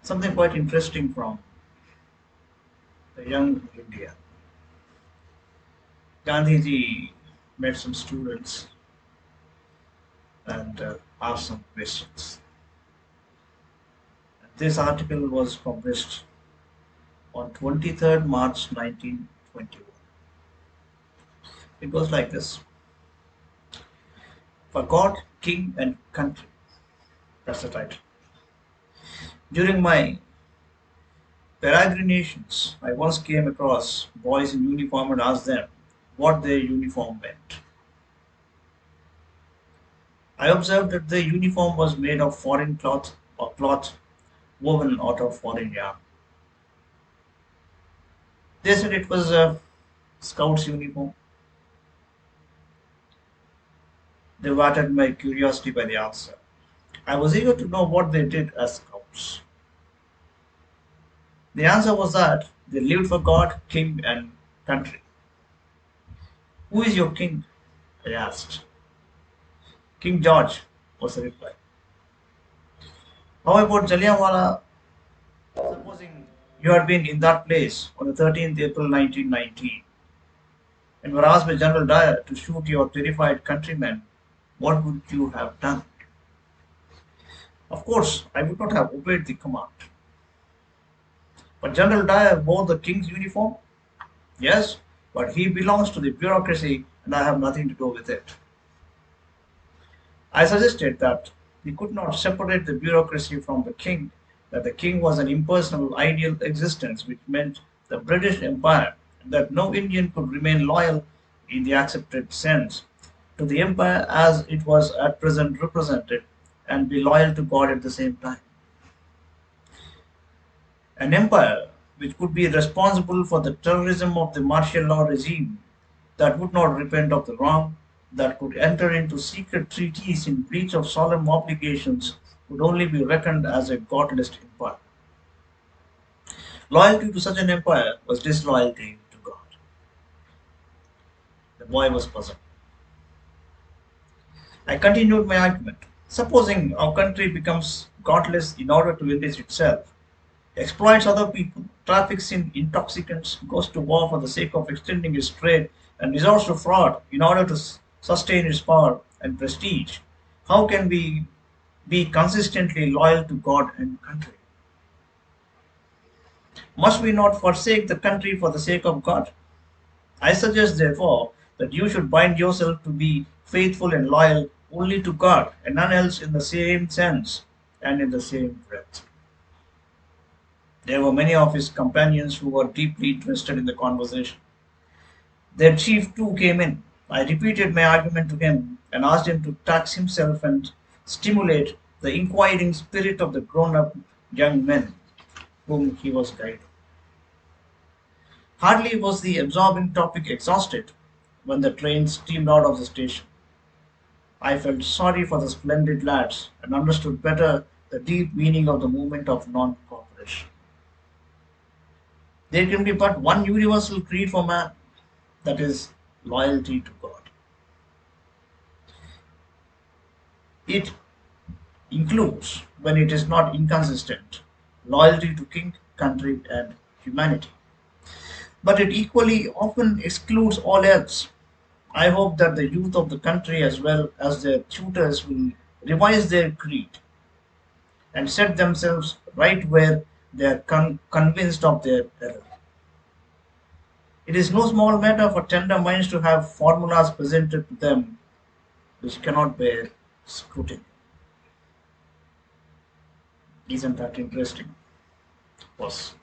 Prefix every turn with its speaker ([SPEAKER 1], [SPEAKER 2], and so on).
[SPEAKER 1] something quite interesting from the young India. Gandhiji met some students and asked some questions. This article was published on 23rd March 1921. It goes like this: For God, King, and Country. That's the title. During my peregrinations, I once came across boys in uniform and asked them what their uniform meant. I observed that their uniform was made of foreign cloth or cloth woven out of foreign yarn. They said it was a scout's uniform. They whetted my curiosity by the answer. I was eager to know what they did as scouts. The answer was that they lived for God, King, and country. Who is your king? I asked. King George, was the reply. How about Jallianwala? Supposing you had been in that place on the 13th April 1919 and were asked by General Dyer to shoot your terrified countrymen, what would you have done? Of course, I would not have obeyed the command. But General Dyer wore the king's uniform? Yes, but he belongs to the bureaucracy and I have nothing to do with it. I suggested that we could not separate the bureaucracy from the king, that the king was an impersonal ideal existence which meant the British Empire, and that no Indian could remain loyal in the accepted sense to the empire as it was at present represented and be loyal to God at the same time. An empire which could be responsible for the terrorism of the martial law regime, that would not repent of the wrong, that could enter into secret treaties in breach of solemn obligations, would only be reckoned as a godless empire. Loyalty to such an empire was disloyalty to God. The boy was puzzled. I continued my argument. Supposing our country becomes godless in order to enrich itself, exploits other people, traffics in intoxicants, goes to war for the sake of extending its trade, and resorts to fraud in order to sustain its power and prestige, how can we be consistently loyal to God and country? Must we not forsake the country for the sake of God? I suggest, therefore, that you should bind yourself to be faithful and loyal only to God and none else in the same sense and in the same breath. There were many of his companions who were deeply interested in the conversation. Their chief too came in. I repeated my argument to him and asked him to tax himself and stimulate the inquiring spirit of the grown up young men whom he was guiding. Hardly was the absorbing topic exhausted when the train steamed out of the station. I felt sorry for the splendid lads and understood better the deep meaning of the movement of non cooperation. There can be but one universal creed for man, that is, loyalty to God. It includes, when it is not inconsistent, loyalty to king, country, and humanity. But it equally often excludes all else. I hope that the youth of the country, as well as their tutors, will revise their creed and set themselves right where they are convinced of their error. It is no small matter for tender minds to have formulas presented to them which cannot bear scrutiny. Isn't that interesting? Was